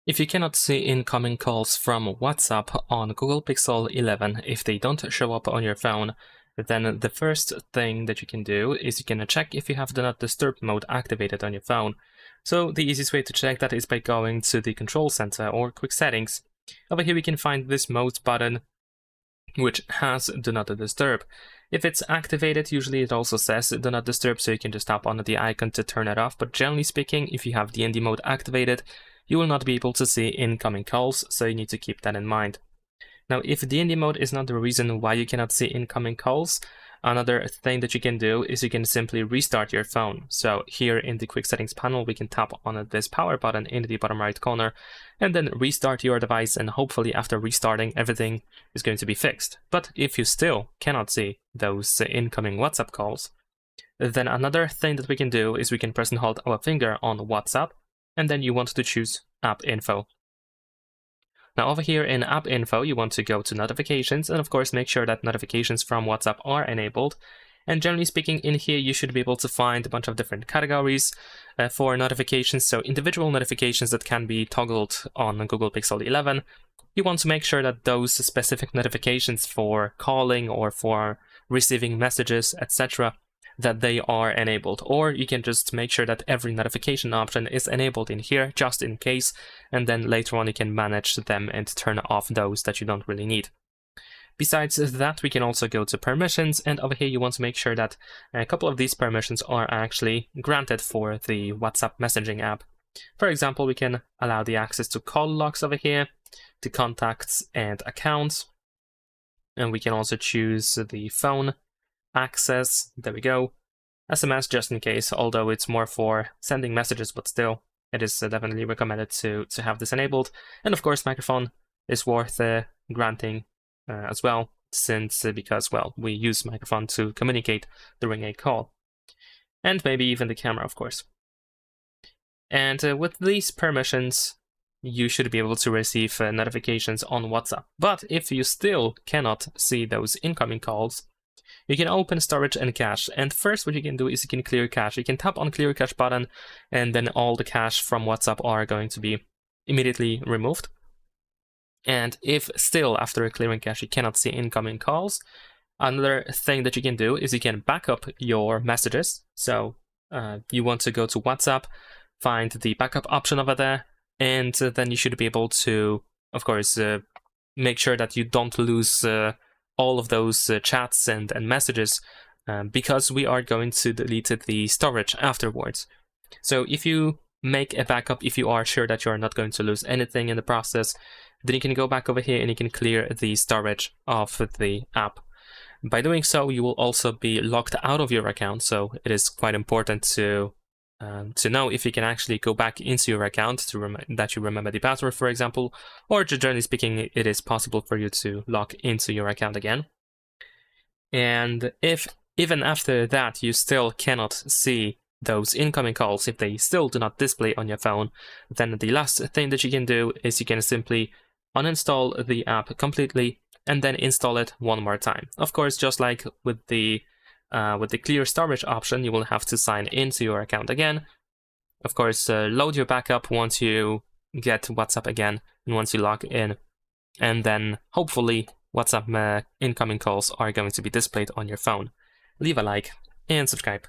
If you cannot see incoming calls from WhatsApp on Google Pixel 11 if they don't show up on your phone, then the first thing that you can do is you can check if you have Do Not Disturb mode activated on your phone. So the easiest way to check that is by going to the Control Center or Quick Settings. Over here we can find this Mode button, which has Do Not Disturb. If it's activated, usually it also says Do Not Disturb, so you can just tap on the icon to turn it off. But generally speaking, if you have DND mode activated, you will not be able to see incoming calls, so you need to keep that in mind. Now, if DND mode is not the reason why you cannot see incoming calls, another thing that you can do is you can simply restart your phone. So here in the Quick Settings panel, we can tap on this power button in the bottom right corner and then restart your device, and hopefully after restarting, everything is going to be fixed. But if you still cannot see those incoming WhatsApp calls, then another thing that we can do is we can press and hold our finger on WhatsApp, and then you want to choose App Info. Now over here in App Info, you want to go to Notifications, and of course make sure that notifications from WhatsApp are enabled. And generally speaking, in here you should be able to find a bunch of different categories for notifications, so individual notifications that can be toggled on Google Pixel 11. You want to make sure that those specific notifications for calling or for receiving messages, etc., that they are enabled, or you can just make sure that every notification option is enabled in here just in case, and then later on you can manage them and turn off those that you don't really need. Besides that, we can also go to permissions, and over here you want to make sure that a couple of these permissions are actually granted for the WhatsApp messaging app. For example, we can allow the access to call logs over here, to contacts and accounts, and we can also choose the phone access, there we go, SMS just in case, although it's more for sending messages, but still, it is definitely recommended to have this enabled. And of course, microphone is worth granting as well, since because, well, we use microphone to communicate during a call. And maybe even the camera, of course. And with these permissions, you should be able to receive notifications on WhatsApp. But if you still cannot see those incoming calls, you can open storage and cache, and first what you can do is you can clear cache. You can tap on clear cache button, and then all the cache from WhatsApp are going to be immediately removed. And if still after clearing cache you cannot see incoming calls, another thing that you can do is you can back up your messages. So you want to go to WhatsApp, find the backup option over there, and then you should be able to, of course, make sure that you don't lose all of those chats and messages, because we are going to delete the storage afterwards. So if you make a backup, if you are sure that you are not going to lose anything in the process, then you can go back over here and you can clear the storage of the app. By doing so, you will also be locked out of your account, so it is quite important to know if you can actually go back into your account that you remember the password, for example, or generally speaking, it is possible for you to log into your account again. And if even after that you still cannot see those incoming calls, if they still do not display on your phone, then the last thing that you can do is you can simply uninstall the app completely and then install it one more time. Of course, just like with the clear storage option, you will have to sign into your account again. Of course, load your backup once you get WhatsApp again and once you log in, and then hopefully WhatsApp incoming calls are going to be displayed on your phone. Leave a like and subscribe.